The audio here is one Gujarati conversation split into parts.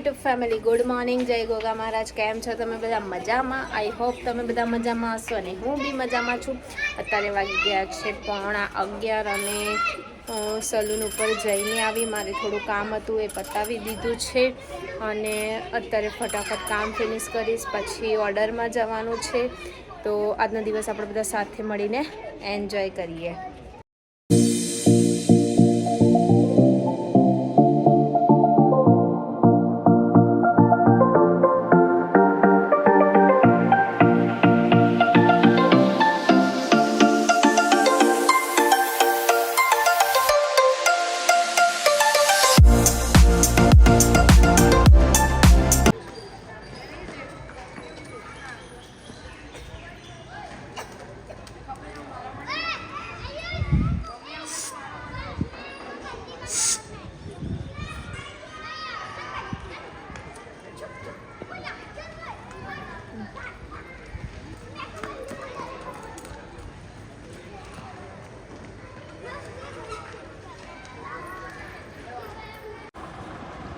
YouTube family, good morning. જય ગોગા મહારાજ. કેમ છો તમે બધા? મજામાં? આઈ હોપ તમે બધા મજામાં હશો અને હું બી મજામાં છું. અત્યારે વાગી ગયા છે 11:15 અને સલૂન ઉપર જઈને આવી. મારે થોડું કામ હતું એ પતાવી દીધું છે અને અત્યારે ફટાફટ કામ ફિનિશ કરીશ, પછી ઓર્ડરમાં જવાનું છે. તો આજનો દિવસ આપણે બધા સાથે મળીને એન્જોય કરીએ.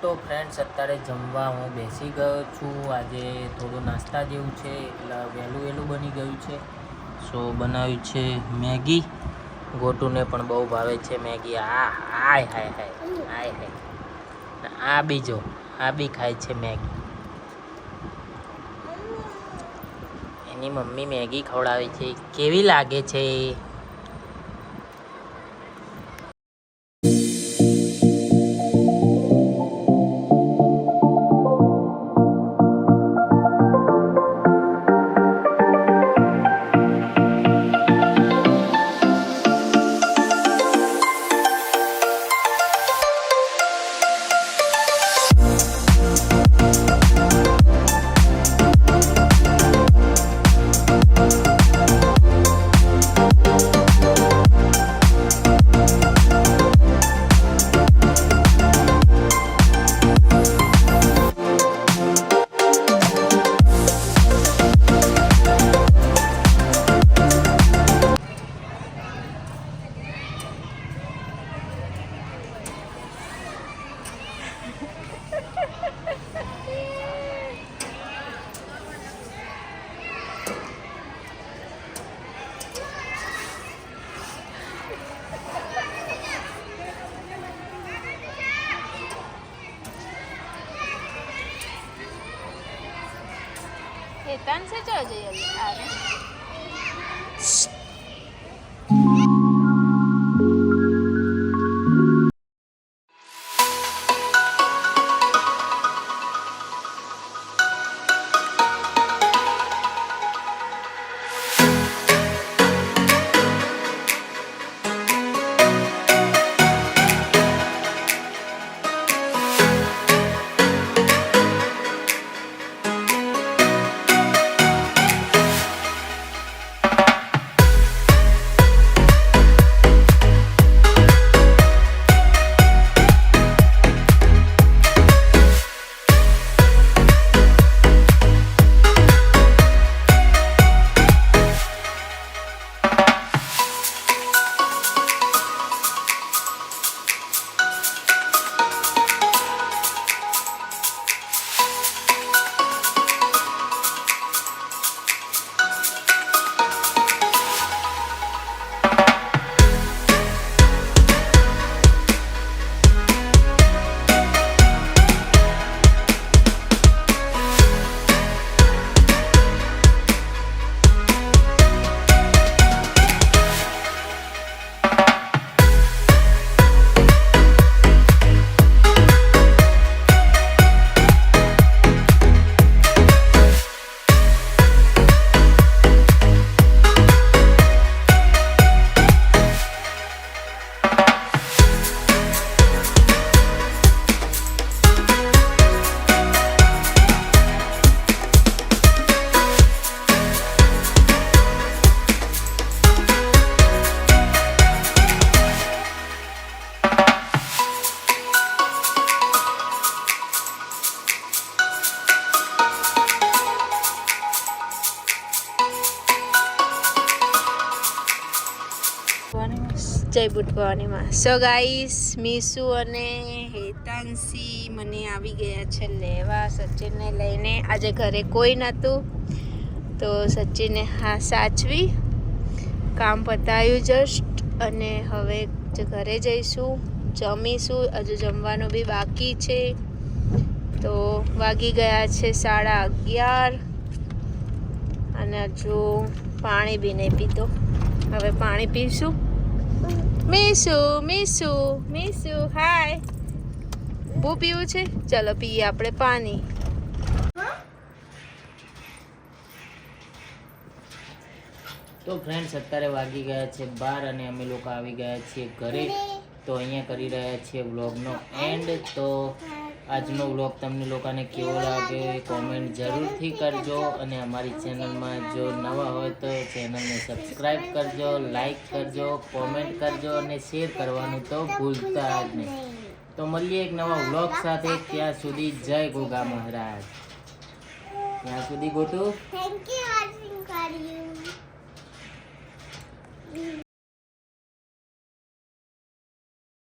તો ફ્રેન્ડ્સ, અત્યારે જમવા હું બેસી ગયો છું. આજે થોડું નાસ્તા જેવું છે એટલે વહેલું બની ગયું છે. સો બનાવ્યું છે મેગી. ગોટુને પણ બહુ ભાવે છે મેગી. હાય આ બીજો આ બી ખાય છે મેગી. એની મમ્મી મેગી ખવડાવે છે. કેવી લાગે છે? તન से चल जाइए. જય બુટ ભવાનીમાં. સો ગાઈસ, મીસુ અને હેતા રિયાંશી મને આવી ગયા છે લેવા સચિનને લઈને. આજે ઘરે કોઈ નહોતું તો સચિને સાચવી કામ પતાવ્યું જસ્ટ, અને હવે ઘરે જઈશું, જમીશું. હજુ જમવાનું બી બાકી છે. તો વાગી ગયા છે 11:30 અને હજુ પાણી બી નહીં પીતો. હવે પાણી પીશું. મીસુ હાય. બહુ પીવું છે? ચલો પીએ આપણે પાણી. તો ફ્રેન્ડ્સ અત્યારે વાગી ગયા છે 12 અને અમે લોકો આવી ગયા છીએ ઘરે. તો અહીંયા કરી રહ્યા છીએ વ્લોગનો એન્ડ. તો આજનો વ્લોગ તમને લોકોને કેવો લાગે કોમેન્ટ જરૂરથી કરજો, અને અમારી ચેનલમાં જો નવા હોય તો ચેનલને સબસ્ક્રાઈબ કરજો, લાઈક કરજો, કોમેન્ટ કરજો અને શેર કરવાનું તો ભૂલતા જ નહીં. તો મળીએ એક નવા વ્લોગ સાથે. ત્યાં સુધી જય ગોગા મહારાજ. ત્યાં સુધી ગોટુ. Thank you